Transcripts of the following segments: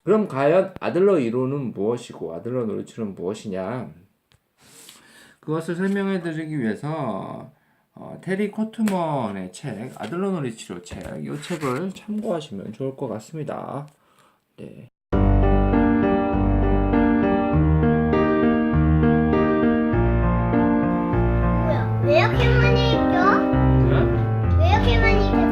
그럼 과연 아들러 이론은 무엇이고 아들러 놀이치료는 무엇이냐? 그것을 설명해 드리기 위해서 테리 코트먼의 책 아들러 놀이치료 책, 이 책을 참고하시면 좋을 것 같습니다. 네. 뭐야? 왜 이렇게 많이 껴? 왜 이렇게 많이 꼈어?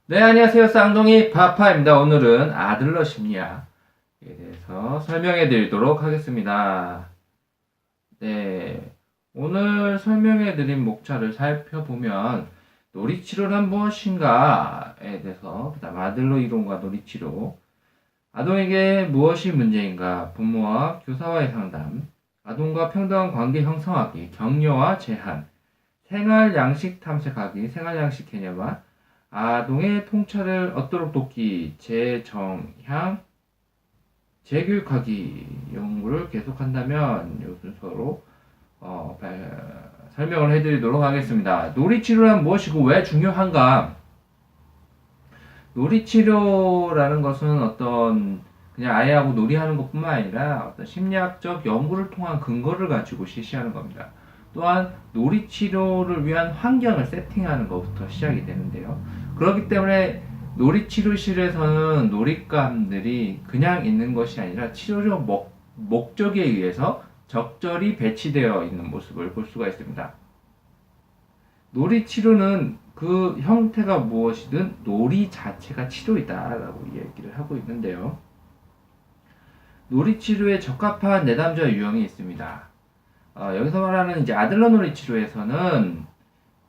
네, 안녕하세요. 쌍둥이 파파입니다. 오늘은 아들러 심리학에 대해서 설명해 드리도록 하겠습니다. 네, 오늘 설명해 드린 목차를 살펴보면 놀이치료란 무엇인가에 대해서, 그다음 아들러 이론과 놀이치료, 아동에게 무엇이 문제인가, 부모와 교사와의 상담, 아동과 평등한 관계 형성하기, 격려와 제한, 생활 양식 탐색하기, 생활 양식 개념화, 아동의 통찰을 얻도록 돕기, 재정향, 재교육하기 연구를 계속한다면 이 순서로 설명을 해드리도록 하겠습니다. 놀이치료란 무엇이고 왜 중요한가? 놀이치료라는 것은 어떤 그냥 아이하고 놀이하는 것뿐만 아니라 어떤 심리학적 연구를 통한 근거를 가지고 실시하는 겁니다. 또한 놀이치료를 위한 환경을 세팅하는 것부터 시작이 되는데요. 그렇기 때문에 놀이치료실에서는 놀잇감들이 그냥 있는 것이 아니라 치료적 목적에 의해서 적절히 배치되어 있는 모습을 볼 수가 있습니다. 놀이치료는 그 형태가 무엇이든 놀이 자체가 치료이다라고 얘기를 하고 있는데요. 놀이치료에 적합한 내담자 유형이 있습니다. 여기서 말하는 이제 아들러 놀이치료에서는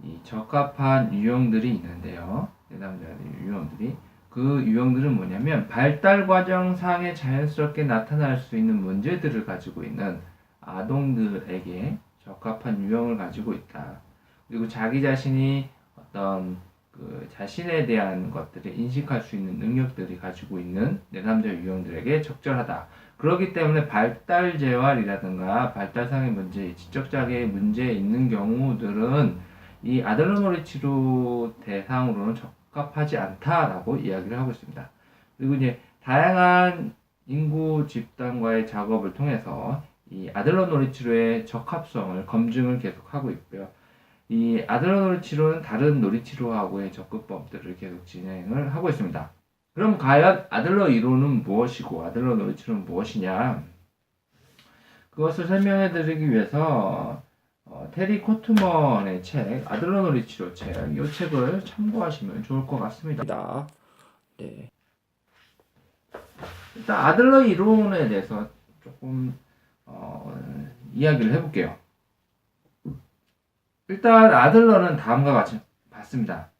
이 적합한 유형들이 있는데요. 내담자 유형들이. 그 유형들은 뭐냐면 발달 과정상에 자연스럽게 나타날 수 있는 문제들을 가지고 있는 아동들에게 적합한 유형을 가지고 있다. 그리고 자기 자신이 어떤 그 자신에 대한 것들을 인식할 수 있는 능력들이 가지고 있는 내담자 유형들에게 적절하다. 그렇기 때문에 발달 재활이라든가 발달상의 문제, 지적장애 문제 있는 경우들은 이 아들러 놀이 치료 대상으로는 적합하지 않다라고 이야기를 하고 있습니다. 그리고 이제 다양한 인구 집단과의 작업을 통해서 이 아들러 놀이치료의 적합성을 검증을 계속하고 있고요. 이 아들러 놀이치료는 다른 놀이치료하고의 접근법들을 계속 진행을 하고 있습니다. 그럼 과연 아들러 이론은 무엇이고 아들러 놀이치료는 무엇이냐? 그것을 설명해 드리기 위해서 테리 코트먼의 책 아들러 놀이치료 책, 이 책을 참고하시면 좋을 것 같습니다. 네. 일단 아들러 이론에 대해서 조금 이야기를 해볼게요. 일단 아들러는 다음과 같이 봤습니다.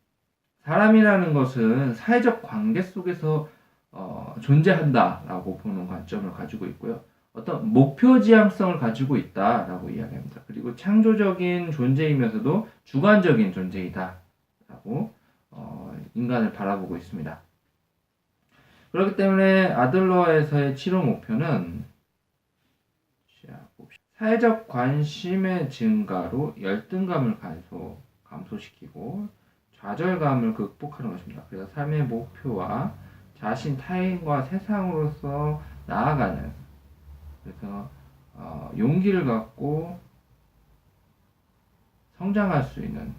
사람이라는 것은 사회적 관계 속에서 존재한다라고 보는 관점을 가지고 있고요. 어떤 목표 지향성을 가지고 있다라고 이야기합니다. 그리고 창조적인 존재이면서도 주관적인 존재이다라고 인간을 바라보고 있습니다. 그렇기 때문에 아들러에서의 치료 목표는 사회적 관심의 증가로 열등감을 감소시키고 좌절감을 극복하는 것입니다. 그래서 삶의 목표와 자신, 타인과 세상으로서 나아가는, 그래서 용기를 갖고 성장할 수 있는,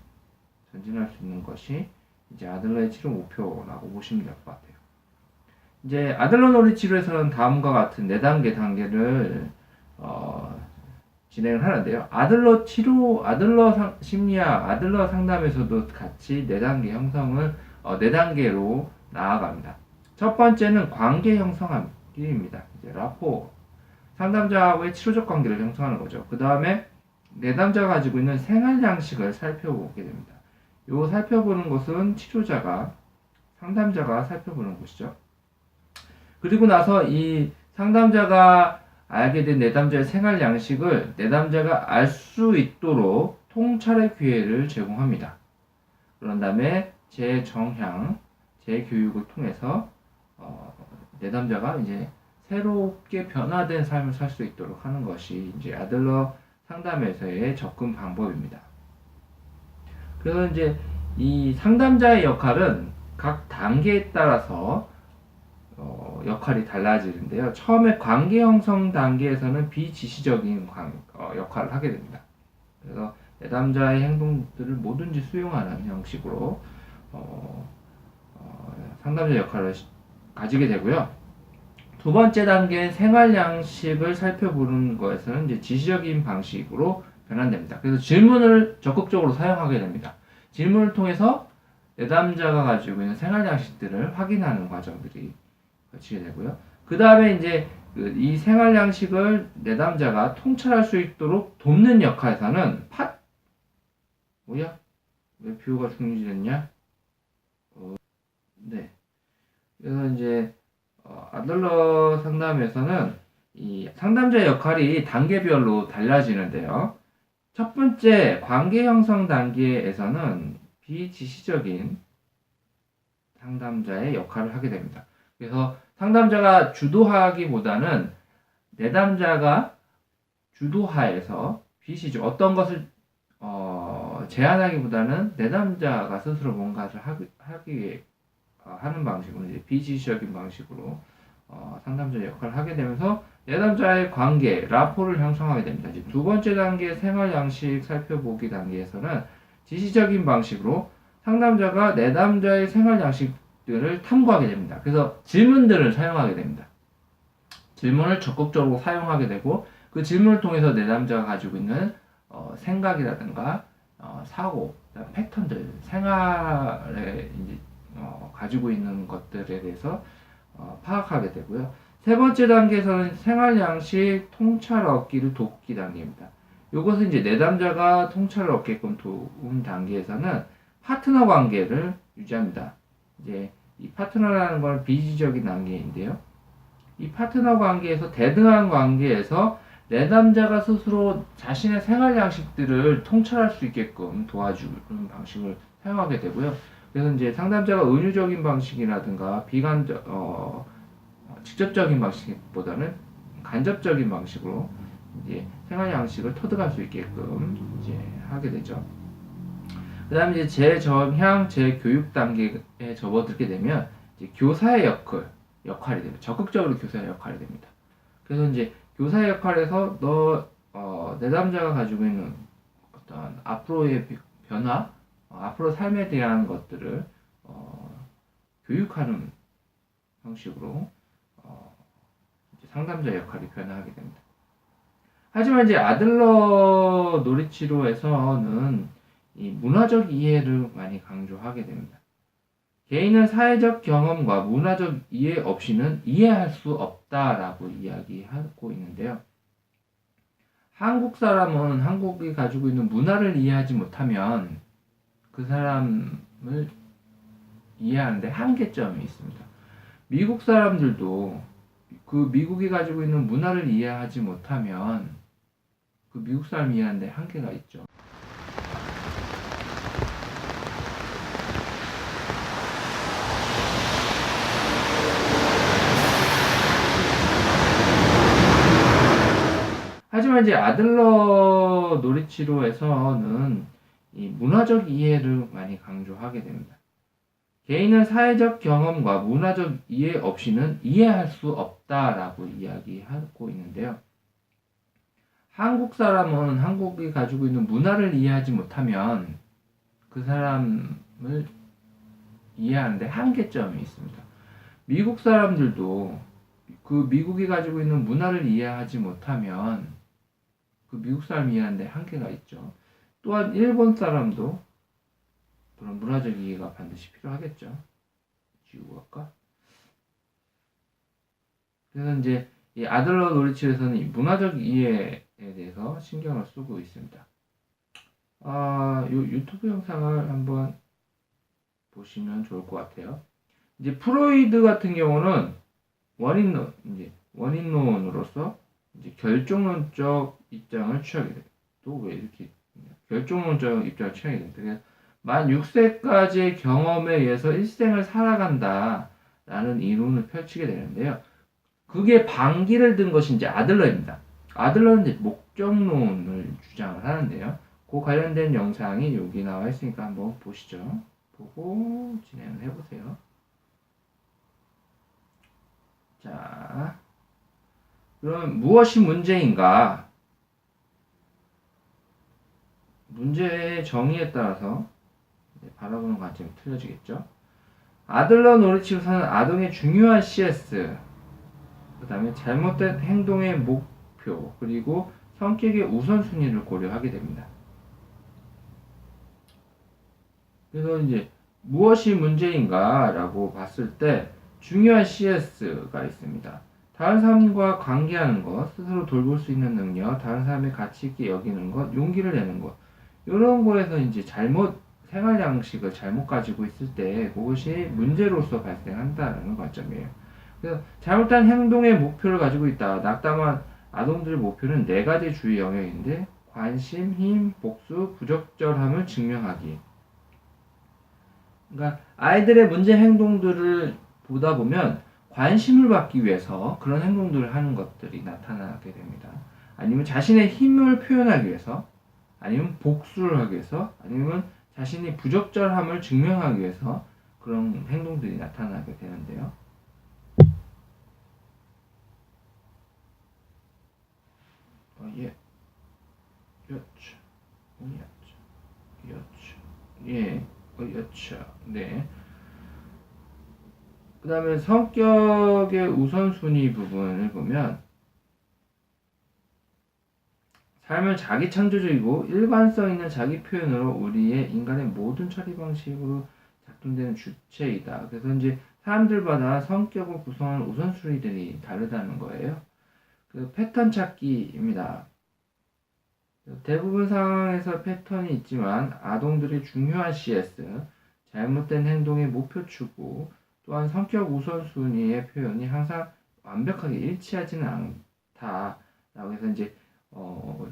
전진할 수 있는 것이 이제 아들러의 치료 목표라고 보시면 될 것 같아요. 이제 아들러 놀이 치료에서는 다음과 같은 4단계 단계를 진행을 하는데요. 아들러 치료, 아들러 심리학, 아들러 상담에서도 같이 4단계 형성을 4단계로 나아갑니다. 첫 번째는 관계 형성하기입니다. 이제 라포, 상담자와의 치료적 관계를 형성하는 거죠. 그 다음에 내담자가 가지고 있는 생활 양식을 살펴보게 됩니다. 요 살펴보는 것은 치료자가, 상담자가 살펴보는 것이죠. 그리고 나서 이 상담자가 알게 된 내담자의 생활 양식을 내담자가 알 수 있도록 통찰의 기회를 제공합니다. 그런 다음에 재정향, 재교육을 통해서 내담자가 이제 새롭게 변화된 삶을 살 수 있도록 하는 것이 이제 아들러 상담에서의 접근 방법입니다. 그래서 이제 이 상담자의 역할은 각 단계에 따라서 역할이 달라지는데요. 처음에 관계 형성 단계에서는 비지시적인 역할을 하게 됩니다. 그래서 내담자의 행동들을 뭐든지 수용하는 형식으로 상담자 역할을 가지게 되고요. 두 번째 단계인 생활 양식을 살펴보는 것에서는 이제 지시적인 방식으로 변환됩니다. 그래서 질문을 적극적으로 사용하게 됩니다. 질문을 통해서 내담자가 가지고 있는 생활 양식들을 확인하는 과정들이 거치게 되고요. 그 다음에 이제 이 생활 양식을 내담자가 통찰할 수 있도록 돕는 역할에서는 뭐야? 왜 뷰가 중지됐냐? 네. 그래서 이제 아들러 상담에서는 이 상담자의 역할이 단계별로 달라지는데요. 첫 번째 관계 형성 단계에서는 비지시적인 상담자의 역할을 하게 됩니다. 그래서 상담자가 주도하기보다는 내담자가 주도하에서 비시죠. 어떤 것을 제안하기보다는 내담자가 스스로 뭔가를 하기 하는 방식으로 이제 비지시적인 방식으로 상담자 역할을 하게 되면서 내담자의 관계, 라포를 형성하게 됩니다. 이제 두 번째 단계 생활 양식 살펴보기 단계에서는 지시적인 방식으로 상담자가 내담자의 생활 양식들을 탐구하게 됩니다. 그래서 질문들을 사용하게 됩니다. 질문을 적극적으로 사용하게 되고 그 질문을 통해서 내담자가 가지고 있는 생각이라든가 사고, 패턴들, 생활에 이제 가지고 있는 것들에 대해서 파악하게 되고요. 세 번째 단계에서는 생활 양식 통찰 얻기를 돕기 단계입니다. 이것은 이제 내담자가 통찰을 얻게끔 도움 단계에서는 파트너 관계를 유지합니다. 이제 이 파트너라는 건 비지적인 단계인데요. 이 파트너 관계에서 대등한 관계에서 내담자가 스스로 자신의 생활 양식들을 통찰할 수 있게끔 도와주는 방식을 사용하게 되고요. 그래서 이제 상담자가 은유적인 방식이라든가 직접적인 방식보다는 간접적인 방식으로 이제 생활 양식을 터득할 수 있게끔 이제 하게 되죠. 그 다음에 이제 재정향, 재교육 단계에 접어들게 되면 이제 교사의 역할, 역할이 됩니다. 적극적으로 교사의 역할이 됩니다. 그래서 이제 교사의 역할에서 내담자가 가지고 있는 어떤 앞으로의 변화, 앞으로 삶에 대한 것들을 교육하는 형식으로 이제 상담자 역할이 변화하게 됩니다. 하지만 이제 아들러 놀이치료에서는 이 문화적 이해를 많이 강조하게 됩니다. 개인은 사회적 경험과 문화적 이해 없이는 이해할 수 없다라고 이야기하고 있는데요. 한국 사람은 한국이 가지고 있는 문화를 이해하지 못하면 그 사람을 이해하는데 한계점이 있습니다. 미국 사람들도 그 미국이 가지고 있는 문화를 이해하지 못하면 그 미국 사람 이해하는데 한계가 있죠. 하지만 이제 아들러 놀이치료에서는 이 문화적 이해를 많이 강조하게 됩니다. 개인은 사회적 경험과 문화적 이해 없이는 이해할 수 없다라고 이야기하고 있는데요. 한국 사람은 한국이 가지고 있는 문화를 이해하지 못하면 그 사람을 이해하는데 한계점이 있습니다. 미국 사람들도 그 미국이 가지고 있는 문화를 이해하지 못하면 그 미국 사람 이해하는데 한계가 있죠. 또한 일본 사람도 그런 문화적 이해가 반드시 필요하겠죠. 지우고 갈까? 그래서 이제 이 아들러 놀이치료에서는 이 문화적 이해에 대해서 신경을 쓰고 있습니다. 요 유튜브 영상을 한번 보시면 좋을 것 같아요. 이제 프로이드 같은 경우는 원인론으로서 이제 결정론적 입장을 취하게 돼요. 또 왜 이렇게 결정론적 입장을 취하게 됩니다. 만 6세까지의 경험에 의해서 일생을 살아간다라는 이론을 펼치게 되는데요. 그게 반기를 든 것이 이제 아들러입니다. 아들러는 이제 목적론을 주장을 하는데요. 그 관련된 영상이 여기 나와 있으니까 한번 보시죠. 보고 진행을 해보세요. 자, 그럼 무엇이 문제인가? 문제의 정의에 따라서 바라보는 관점이 틀려지겠죠. 아들러 놀이치료사는 아동의 중요한 CS, 그 다음에 잘못된 행동의 목표, 그리고 성격의 우선순위를 고려하게 됩니다. 그래서 이제 무엇이 문제인가 라고 봤을 때 중요한 CS가 있습니다. 다른 사람과 관계하는 것, 스스로 돌볼 수 있는 능력, 다른 사람의 가치 있게 여기는 것, 용기를 내는 것, 이런 거에서 이제 생활 양식을 잘못 가지고 있을 때 그것이 문제로서 발생한다는 관점이에요. 그래서 잘못한 행동의 목표를 가지고 있다. 낙담한 아동들의 목표는 4가지 주요 영역인데 관심, 힘, 복수, 부적절함을 증명하기. 그러니까 아이들의 문제 행동들을 보다 보면 관심을 받기 위해서 그런 행동들을 하는 것들이 나타나게 됩니다. 아니면 자신의 힘을 표현하기 위해서, 아니면 복수를 하기 위해서, 아니면 자신이 부적절함을 증명하기 위해서 그런 행동들이 나타나게 되는데요. 예, 여차, 여차, 네. 그 다음에 성격의 우선순위 부분을 보면 삶은 자기 창조적이고 일관성 있는 자기 표현으로 우리의 인간의 모든 처리 방식으로 작동되는 주체이다. 그래서 이제 사람들마다 성격을 구성하는 우선순위들이 다르다는 거예요. 그 패턴 찾기입니다. 대부분 상황에서 패턴이 있지만 아동들의 중요한 CS, 잘못된 행동의 목표 추구, 또한 성격 우선순위의 표현이 항상 완벽하게 일치하지는 않다라고 해서 이제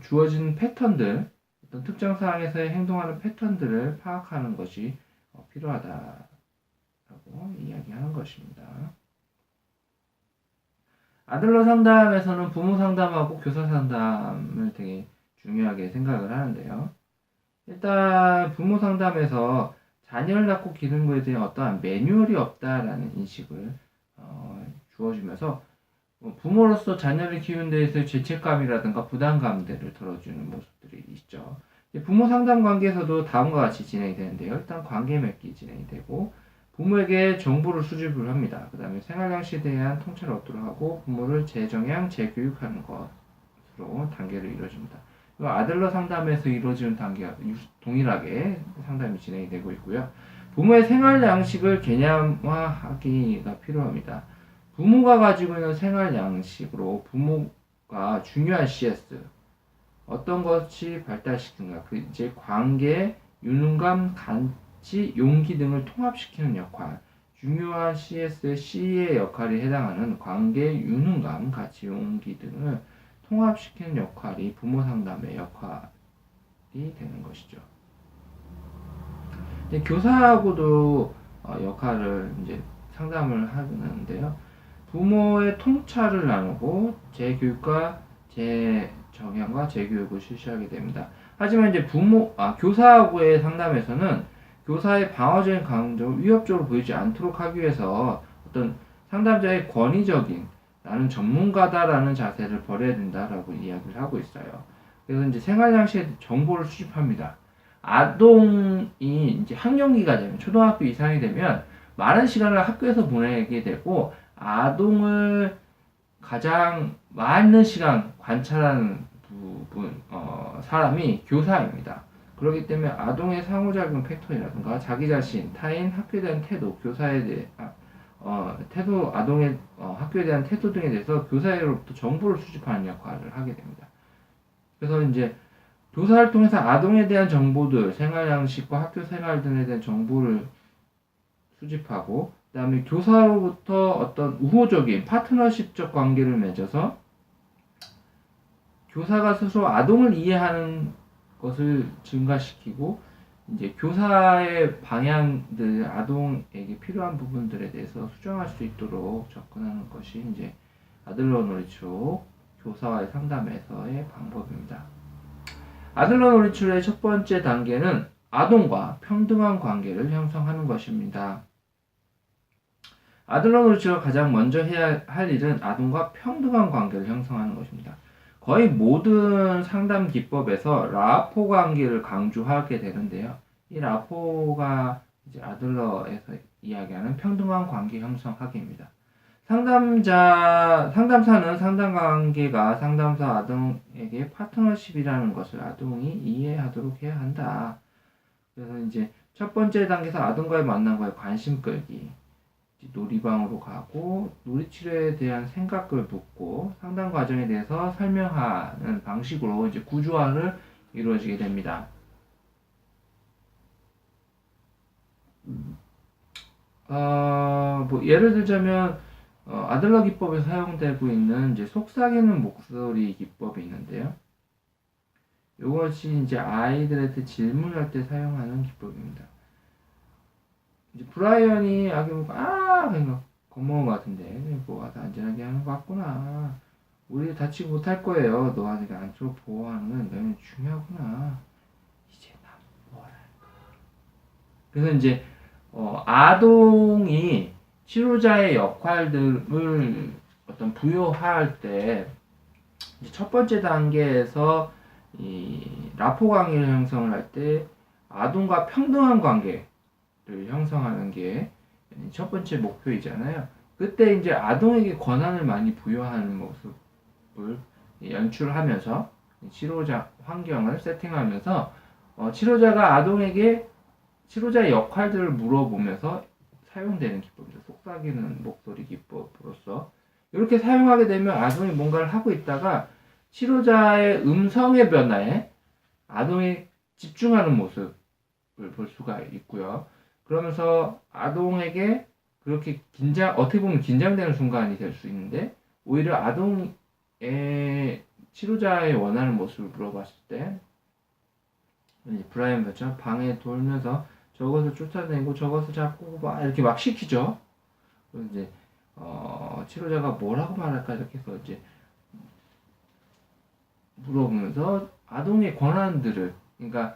주어진 패턴들, 어떤 특정 상황에서의 행동하는 패턴들을 파악하는 것이 필요하다라고 이야기하는 것입니다. 아들러 상담에서는 부모 상담하고 교사 상담을 되게 중요하게 생각을 하는데요. 일단 부모 상담에서 자녀를 낳고 기르는 것에 대한 어떠한 매뉴얼이 없다라는 인식을 주어지면서 부모로서 자녀를 키우는 데에서 죄책감이라든가 부담감들을 덜어주는 모습들이 있죠. 부모 상담 관계에서도 다음과 같이 진행이 되는데요. 일단 관계 맺기 진행이 되고 부모에게 정보를 수집을 합니다. 그 다음에 생활 양식에 대한 통찰을 얻도록 하고 부모를 재정향, 재교육하는 것으로 단계를 이루어집니다. 아들러 상담에서 이루어지는 단계와 동일하게 상담이 진행이 되고 있고요. 부모의 생활 양식을 개념화하기가 필요합니다. 부모가 가지고 있는 생활 양식으로 부모가 중요한 CS 어떤 것이 발달시키는가 그 이제 관계, 유능감, 가치, 용기 등을 통합시키는 역할 중요한 CS의 C의 역할에 해당하는 관계, 유능감, 가치, 용기 등을 통합시키는 역할이 부모 상담의 역할이 되는 것이죠. 교사하고도 역할을 이제 상담을 하는데요. 부모의 통찰을 나누고 재교육과 재정향과 재교육을 실시하게 됩니다. 하지만 이제 교사하고의 상담에서는 교사의 방어적인 감정을 위협적으로 보이지 않도록 하기 위해서 어떤 상담자의 권위적인 나는 전문가다라는 자세를 버려야 된다라고 이야기를 하고 있어요. 그래서 이제 생활 양식에 정보를 수집합니다. 아동이 이제 학령기가 되면 초등학교 이상이 되면 많은 시간을 학교에서 보내게 되고 아동을 가장 많은 시간 관찰하는 사람이 교사입니다. 그렇기 때문에 아동의 상호작용 패턴이라든가 자기 자신, 타인, 학교에 대한 태도, 교사에 대해 태도, 아동의 학교에 대한 태도 등에 대해서 교사로부터 정보를 수집하는 역할을 하게 됩니다. 그래서 이제 교사를 통해서 아동에 대한 정보들, 생활 양식과 학교 생활 등에 대한 정보를 수집하고 그 다음에 교사로부터 어떤 우호적인 파트너십적 관계를 맺어서 교사가 스스로 아동을 이해하는 것을 증가시키고 이제 교사의 방향들 아동에게 필요한 부분들에 대해서 수정할 수 있도록 접근하는 것이 이제 아들러 놀이초 교사와의 상담에서의 방법입니다. 아들러 놀이초의 첫 번째 단계는 아동과 평등한 관계를 형성하는 것입니다. 아들러 놀이초가 가장 먼저 해야 할 일은 아동과 평등한 관계를 형성하는 것입니다. 거의 모든 상담 기법에서 라포 관계를 강조하게 되는데요. 이 라포가 이제 아들러에서 이야기하는 평등한 관계 형성하기입니다. 상담사는 상담 관계가 상담사 아동에게 파트너십이라는 것을 아동이 이해하도록 해야 한다. 그래서 이제 첫 번째 단계에서 아동과의 만남과의 관심 끌기, 놀이방으로 가고 놀이치료에 대한 생각을 묻고 상담 과정에 대해서 설명하는 방식으로 이제 구조화를 이루어지게 됩니다. 예를 들자면 아들러 기법에서 사용되고 있는 이제 속삭이는 목소리 기법이 있는데요. 이것이 이제 아이들한테 질문할 때 사용하는 기법입니다. 이제 브라이언이 아기 보고 그러니까 겁먹은 것 같은데 뭐 와서 안전하게 하는 것 같구나. 우리 다치지 못할 거예요. 너 아직 안쪽으로 보호하는 건 너희는 중요하구나. 이제 난 뭘 할까. 그래서 이제 아동이 치료자의 역할들을 어떤 부여할 때 첫 번째 단계에서 이 라포 관계를 형성을 할 때 아동과 평등한 관계를 형성하는 게 첫 번째 목표이잖아요. 그때 이제 아동에게 권한을 많이 부여하는 모습을 연출하면서 치료자 환경을 세팅하면서 치료자가 아동에게 치료자의 역할들을 물어보면서 사용되는 기법이죠. 속삭이는 목소리 기법으로서 이렇게 사용하게 되면 아동이 뭔가를 하고 있다가 치료자의 음성의 변화에 아동이 집중하는 모습을 볼 수가 있고요. 그러면서 아동에게 그렇게 어떻게 보면 긴장되는 순간이 될 수 있는데 오히려 아동의 치료자의 원하는 모습을 물어봤을 때 브라이언 것처럼 방에 돌면서 저것을 쫓아내고 저것을 잡고 막 이렇게 막 시키죠. 그래서 이제 치료자가 뭐라고 말할까 이렇게 해서 이제 물어보면서 아동의 권한들을 그러니까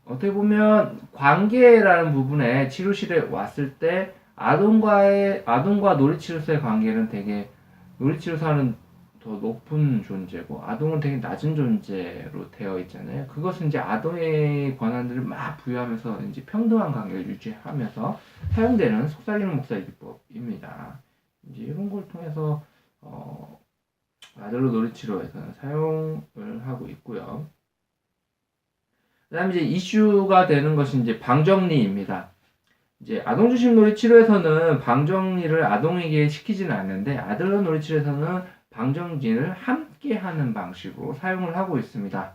어떻게 보면 관계라는 부분에 치료실에 왔을 때 아동과 놀이치료사의 관계는 되게 놀이치료사는 더 높은 존재고 아동은 되게 낮은 존재로 되어 있잖아요. 그것은 이제 아동의 권한들을 막 부여하면서 이제 평등한 관계를 유지하면서 사용되는 속삭이는 목소리 기법입니다. 이제 이런 걸 통해서 아들로 놀이치료에서는 사용을 하고 있고요. 그다음에 이제 이슈가 되는 것이 이제 방정리입니다. 이제 아동 중심 놀이 치료에서는 방정리를 아동에게 시키지는 않는데 아들러 놀이 치료에서는 방정리를 함께 하는 방식으로 사용을 하고 있습니다.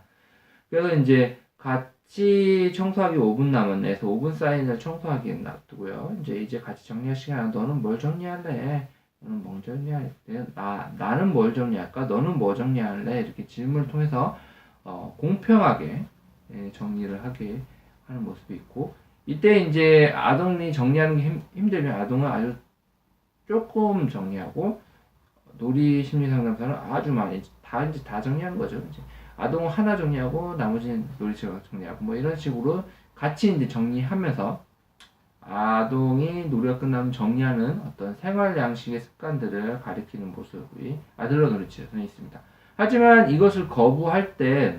그래서 이제 같이 청소하기 5분 남았네 해서 5분 사이에 청소하기 놔두고요. 이제 같이 정리할 시간. 너는 뭘 정리할래? 너는 뭐 정리할래? 나는 뭘 정리할까? 너는 뭐 정리할래? 이렇게 질문을 통해서 공평하게 정리를 하게 하는 모습이 있고, 이때 이제 아동이 정리하는 게 힘들면 아동은 아주 조금 정리하고 놀이 심리 상담사는 아주 많이 다 정리하는 거죠. 이제 아동은 하나 정리하고 나머지는 놀이치료 정리하고 뭐 이런 식으로 같이 이제 정리하면서 아동이 놀이가 끝나면 정리하는 어떤 생활 양식의 습관들을 가리키는 모습이 아들러 놀이치료에서는 있습니다. 하지만 이것을 거부할 때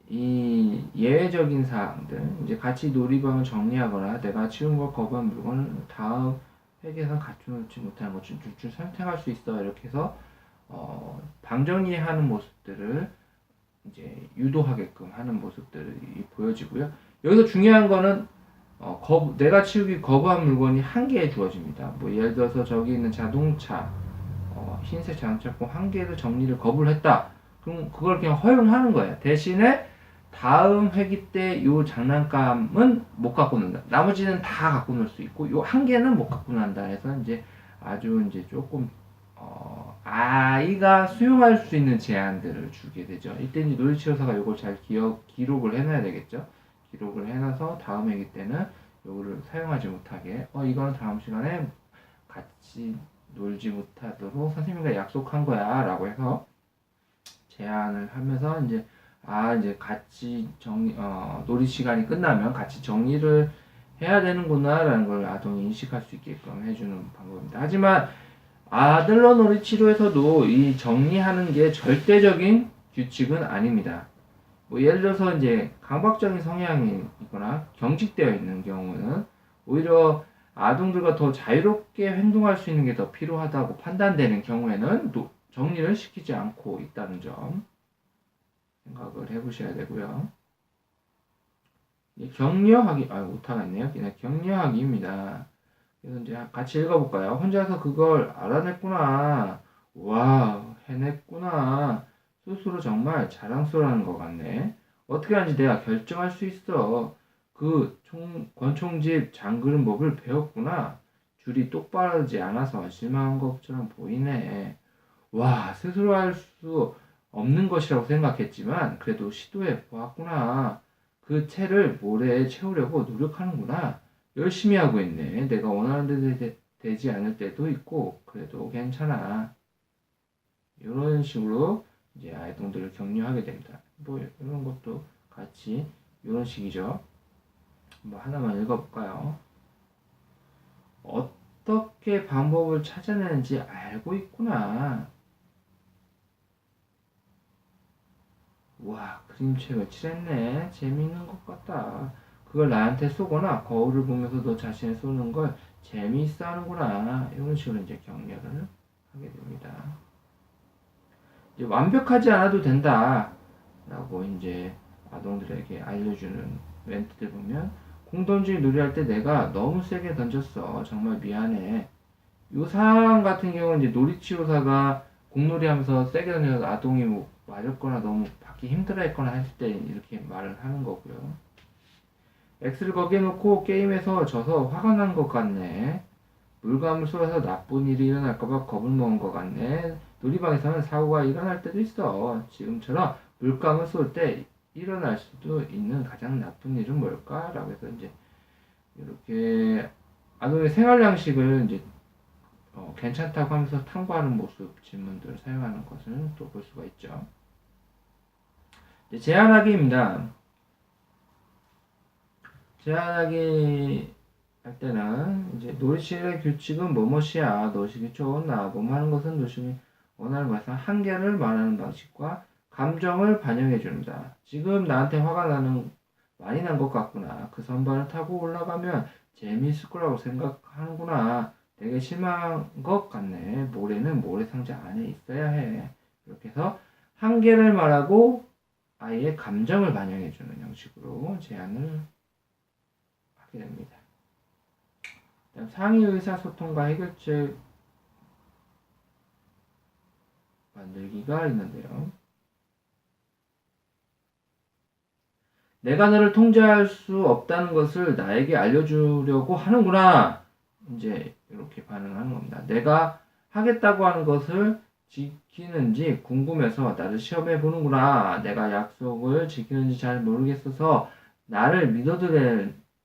이 예외적인 사항들, 이제 같이 놀이방을 정리하거나 내가 치운 걸 거부한 물건을 다음 회계에서 갖춰놓지 못하는 것 중 둘 중 선택할 수 있어. 이렇게 해서 방정리하는 모습들을 이제 유도하게끔 하는 모습들이 보여지고요. 여기서 중요한 거는 내가 치우기 거부한 물건이 한 개에 주어집니다. 뭐 예를 들어서 저기 있는 자동차, 흰색 자동차 한 개를 정리를 거부를 했다. 그럼 그걸 그냥 허용하는 거예요. 대신에 다음 회기 때 요 장난감은 못 갖고 논다. 나머지는 다 갖고 놀 수 있고 요 한 개는 못 갖고 논다 해서 이제 아주 이제 조금 아이가 수용할 수 있는 제한들을 주게 되죠. 이때 이제 놀이치료사가 요걸 잘 기록을 해놔야 되겠죠. 기록을 해놔서 다음 회기 때는 요거를 사용하지 못하게 이거는 다음 시간에 같이 놀지 못하도록 선생님과 약속한 거야 라고 해서 제안을 하면서 이제 같이 놀이 시간이 끝나면 같이 정리를 해야 되는구나 라는 걸 아동이 인식할 수 있게끔 해주는 방법입니다. 하지만 아들러 놀이 치료에서도 이 정리하는 게 절대적인 규칙은 아닙니다. 뭐 예를 들어서 이제 강박적인 성향이 있거나 경직되어 있는 경우는 오히려 아동들과 더 자유롭게 행동할 수 있는 게 더 필요하다고 판단되는 경우에는 정리를 시키지 않고 있다는 점 생각을 해보셔야 되고요. 격려하기, 못하겠네요. 그냥 격려하기입니다. 그래서 이제 같이 읽어볼까요? 혼자서 그걸 알아냈구나. 와, 해냈구나. 스스로 정말 자랑스러워하는 것 같네. 어떻게 하는지 내가 결정할 수 있어. 그 권총집 장그는 법을 배웠구나. 줄이 똑바르지 않아서 실망한 것처럼 보이네. 와, 스스로 할 수 없는 것이라고 생각했지만 그래도 시도해 보았구나. 그 채를 모래에 채우려고 노력하는구나. 열심히 하고 있네. 내가 원하는 데 되지 않을 때도 있고 그래도 괜찮아. 이런 식으로 이제 아이들을 격려하게 됩니다. 뭐 이런 것도 같이 이런 식이죠. 뭐 하나만 읽어볼까요? 어떻게 방법을 찾아내는지 알고 있구나. 와, 그림책을 칠했네. 재미있는 것 같다. 그걸 나한테 쏘거나 거울을 보면서 너 자신을 쏘는 걸 재미있어 하는구나. 이런 식으로 이제 격려를 하게 됩니다. 이제 완벽하지 않아도 된다. 라고 이제 아동들에게 알려주는 멘트들 보면 공던지기 놀이할 때 내가 너무 세게 던졌어. 정말 미안해. 이 상황 같은 경우는 이제 놀이치료사가 공놀이 하면서 세게 던져서 아동이 뭐 맞았거나 너무 받기 힘들어했거나 했을 때 이렇게 말을 하는 거고요. X를 거기에 놓고 게임에서 져서 화가 난 것 같네. 물감을 쏘아서 나쁜 일이 일어날까봐 겁을 먹은 것 같네. 놀이방에서는 사고가 일어날 때도 있어. 지금처럼 물감을 쏠 때 일어날 수도 있는 가장 나쁜 일은 뭘까? 라고 해서 이제 이렇게 아동의 생활 양식을 이제 괜찮다고 하면서 탐구하는 모습 질문들을 사용하는 것을 또 볼 수가 있죠. 제안하기입니다. 제안하기 할 때는 이제 놀이실의 규칙은 뭐뭐이야. 노식이 좋나. 뭐뭐 하는 것은 노식이 원하는 것은 한계를 말하는 방식과 감정을 반영해 줍니다. 지금 나한테 화가 많이 난 것 같구나. 그 선반을 타고 올라가면 재미있을 거라고 생각하는구나. 되게 실망한 것 같네. 모래는 모래상자 안에 있어야 해. 이렇게 해서 한계를 말하고 아이의 감정을 반영해주는 형식으로 제안을 하게 됩니다. 다음 상위 의사소통과 해결책 만들기가 있는데요. 내가 너를 통제할 수 없다는 것을 나에게 알려주려고 하는구나. 이제 이렇게 반응하는 겁니다. 내가 하겠다고 하는 것을 지키는지 궁금해서 나를 시험해 보는구나. 내가 약속을 지키는지 잘 모르겠어서 나를 믿어도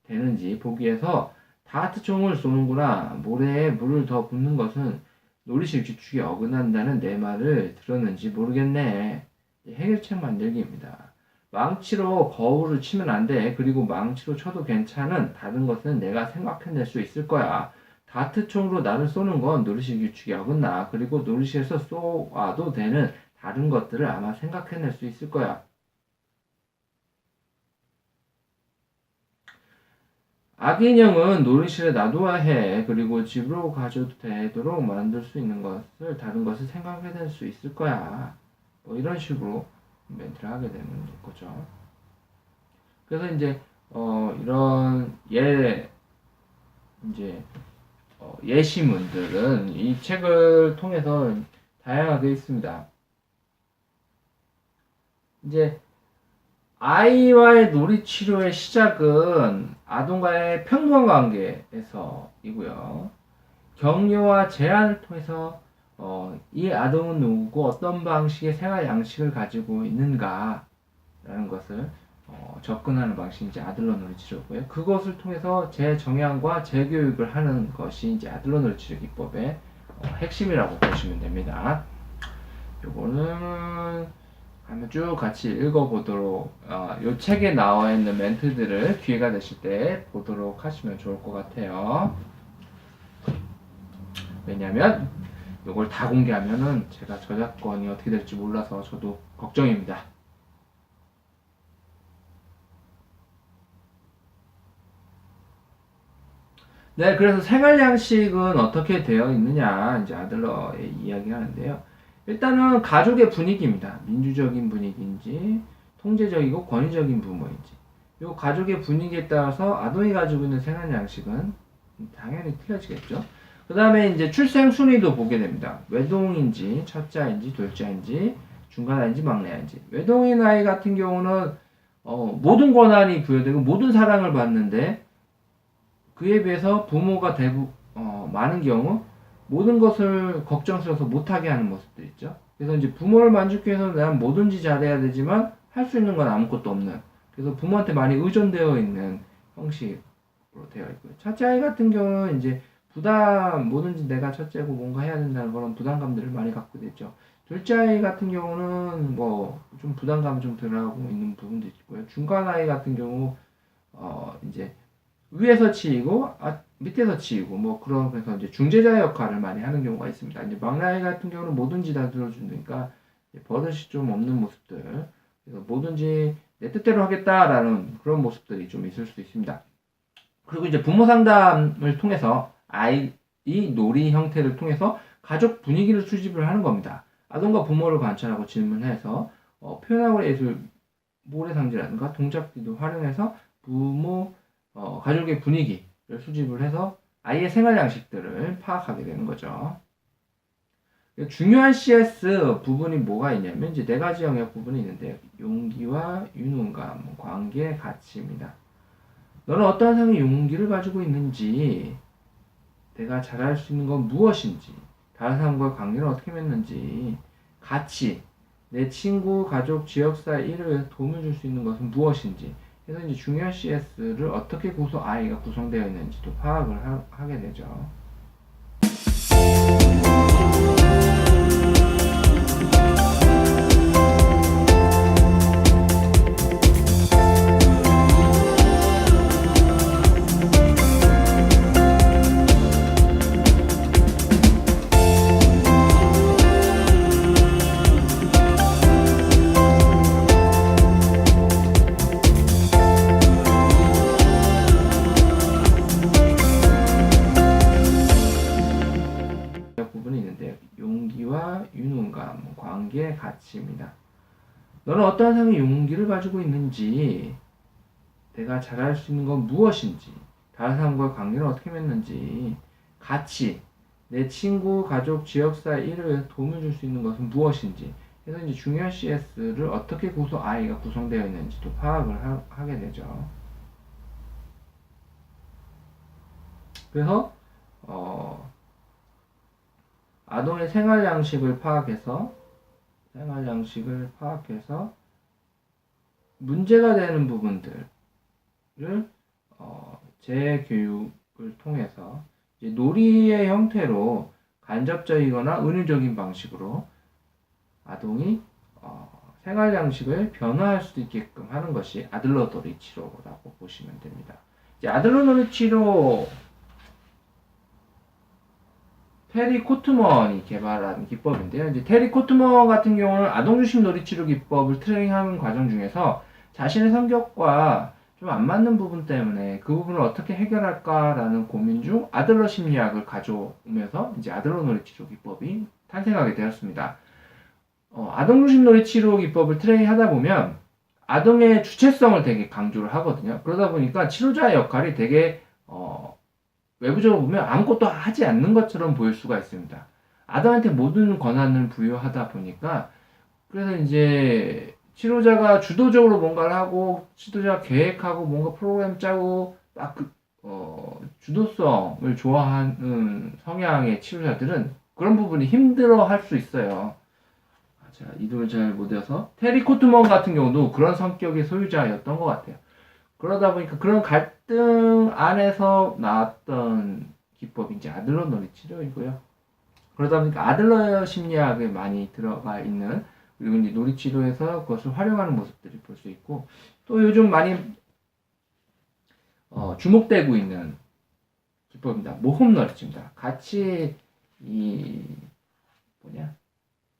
되는지 보기 위해서 다트총을 쏘는구나. 모래에 물을 더 붓는 것은 놀이실 규칙에 어긋난다는 내 말을 들었는지 모르겠네. 해결책 만들기입니다. 망치로 거울을 치면 안 돼. 그리고 망치로 쳐도 괜찮은 다른 것은 내가 생각해낼 수 있을 거야. 다트총으로 나를 쏘는 건 놀이실 규칙에 어긋나. 그리고 놀이실에서 쏘아도 되는 다른 것들을 아마 생각해낼 수 있을 거야. 아기 인형은 놀이실에 놔둬야 해. 그리고 집으로 가져도 되도록 만들 수 있는 것을 다른 것을 생각해낼 수 있을 거야. 뭐 이런 식으로 멘트를 하게 되는 거죠. 그래서 이제 이런 예시문들은 이 책을 통해서 다양하게 있습니다. 이제 아이와의 놀이 치료의 시작은 아동과의 평등한 관계에서이고요. 격려와 제안을 통해서 이 아동은 누구고 어떤 방식의 생활 양식을 가지고 있는가 라는 것을 접근하는 방식이 이제 아들러 놀이 치료고요. 그것을 통해서 재정향과 재교육을 하는 것이 이제 아들러 놀이 치료 기법의 핵심이라고 보시면 됩니다. 요거는 한번 쭉 같이 읽어보도록 요 책에 나와 있는 멘트들을 기회가 되실 때 보도록 하시면 좋을 것 같아요. 왜냐면 이걸 다 공개하면은 제가 저작권이 어떻게 될지 몰라서 저도 걱정입니다. 네, 그래서 생활 양식은 어떻게 되어 있느냐 이제 아들러의 이야기하는데요. 일단은 가족의 분위기입니다. 민주적인 분위기인지 통제적이고 권위적인 부모인지 이 가족의 분위기에 따라서 아동이 가지고 있는 생활 양식은 당연히 틀려지겠죠. 그 다음에 이제 출생 순위도 보게 됩니다. 외동인지 첫째인지 둘째인지 중간아이인지 막내아이인지. 외동인 아이 같은 경우는 모든 권한이 부여되고 모든 사랑을 받는데 그에 비해서 부모가 많은 경우 모든 것을 걱정스러워서 못하게 하는 모습들 있죠. 그래서 이제 부모를 만족하기 위해서 난 뭐든지 잘해야 되지만 할 수 있는 건 아무것도 없는. 그래서 부모한테 많이 의존되어 있는 형식으로 되어 있고요. 첫째 아이 같은 경우는 이제 뭐든지 내가 첫째고 뭔가 해야 된다는 그런 부담감들을 많이 갖고 있죠. 둘째 아이 같은 경우는 뭐 좀 부담감이 좀 덜하고 있는 부분도 있고요. 중간 아이 같은 경우 이제 위에서 치이고 밑에서 치이고 뭐 그래서 이제 중재자 역할을 많이 하는 경우가 있습니다. 이제 막내 아이 같은 경우는 뭐든지 다 들어주니까 버릇이 좀 없는 모습들. 그래서 뭐든지 내 뜻대로 하겠다라는 그런 모습들이 좀 있을 수 있습니다. 그리고 이제 부모 상담을 통해서 아이 놀이 형태를 통해서 가족 분위기를 수집을 하는 겁니다. 아동과 부모를 관찰하고 질문해서 표현하고 예술 모래상자라든가 동작들도 활용해서 부모 가족의 분위기를 수집을 해서 아이의 생활 양식들을 파악하게 되는 거죠. 중요한 CS 부분이 뭐가 있냐면 이제 4가지 영역 부분이 있는데요. 용기와 유능감, 관계, 가치입니다. 너는 어떠한 상의 용기를 가지고 있는지, 내가 잘할 수 있는 건 무엇인지, 다른 사람과의 관계를 어떻게 맺는지, 가치, 내 친구, 가족, 지역사 일을 위해서 도움을 줄 수 있는 것은 무엇인지, 그래서 이제 중요한 CS를 어떻게 아이가 구성되어 있는지도 파악을 하게 되죠. 관계의 가치입니다. 너는 어떠한 삶의 용기를 가지고 있는지, 내가 잘할 수 있는 건 무엇인지, 다른 사람과의 관계를 어떻게 맺는지, 가치, 내 친구, 가족, 지역사 일을 위해서 도움을 줄 수 있는 것은 무엇인지, 그래서 이제 중요한 CS를 어떻게 아이가 구성되어 있는지도 파악을 하게 되죠. 그래서 아동의 생활 양식을 파악해서 문제가 되는 부분들을 재교육을 통해서 이제 놀이의 형태로 간접적이거나 은유적인 방식으로 아동이 생활 양식을 변화할 수도 있게끔 하는 것이 아들러 놀이 치료라고 보시면 됩니다. 이제 아들러 놀이 치료 테리 코트먼이 개발한 기법인데요. 이제 테리 코트먼 같은 경우는 아동중심 놀이치료 기법을 트레이닝하는 과정 중에서 자신의 성격과 좀 안 맞는 부분 때문에 그 부분을 어떻게 해결할까라는 고민 중 아들러 심리학을 가져오면서 이제 아들러 놀이치료 기법이 탄생하게 되었습니다. 아동중심 놀이치료 기법을 트레이닝하다 보면 아동의 주체성을 되게 강조를 하거든요. 그러다 보니까 치료자의 역할이 되게 외부적으로 보면 아무것도 하지 않는 것처럼 보일 수가 있습니다. 아동한테 모든 권한을 부여하다 보니까 그래서 이제 치료자가 주도적으로 뭔가를 하고 지도자가 계획하고 뭔가 프로그램 짜고 막 주도성을 좋아하는 성향의 치료자들은 그런 부분이 힘들어 할 수 있어요. 자, 이름을 잘 못 외워서 테리 코트먼 같은 경우도 그런 성격의 소유자였던 것 같아요. 그러다 보니까 그런 갈등 안에서 나왔던 기법이 이제 아들러 놀이 치료이고요. 그러다 보니까 아들러 심리학에 많이 들어가 있는, 그리고 이제 놀이 치료에서 그것을 활용하는 모습들이 볼 수 있고, 또 요즘 많이 주목되고 있는 기법입니다. 모험 놀이 치료입니다. 같이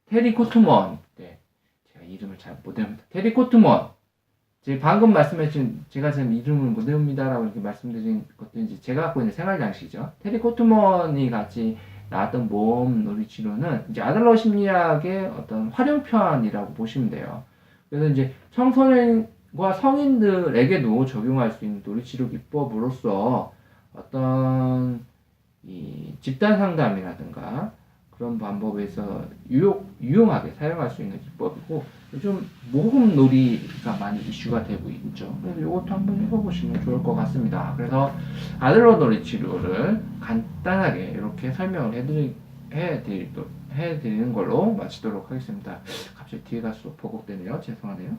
테리 코트먼, 제가 이름을 잘 못 외웁니다. 테리 코트먼, 방금 말씀해주신, 제가 지금 이름을 못 외웁니다라고 이렇게 말씀드린 것도 이제 제가 갖고 있는 생활 양식이죠. 테리 코트먼이 같이 나왔던 모험 놀이 치료는 이제 아들러 심리학의 어떤 활용편이라고 보시면 돼요. 그래서 이제 청소년과 성인들에게도 적용할 수 있는 놀이 치료 기법으로서 어떤 이 집단 상담이라든가 그런 방법에서 유용하게 사용할 수 있는 기법이고, 요즘 모험 놀이가 많이 이슈가 되고 있죠. 그래서 이것도 한번 읽어보시면 좋을 것 같습니다. 그래서 아들러 놀이 치료를 간단하게 이렇게 설명을 해드리는 걸로 마치도록 하겠습니다. 갑자기 뒤에 갈수록 버벅대네요. 죄송하네요.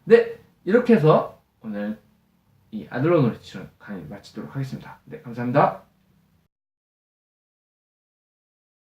네, 이렇게 해서 오늘 이 아들러 놀이 치료 강의 마치도록 하겠습니다. 네, 감사합니다.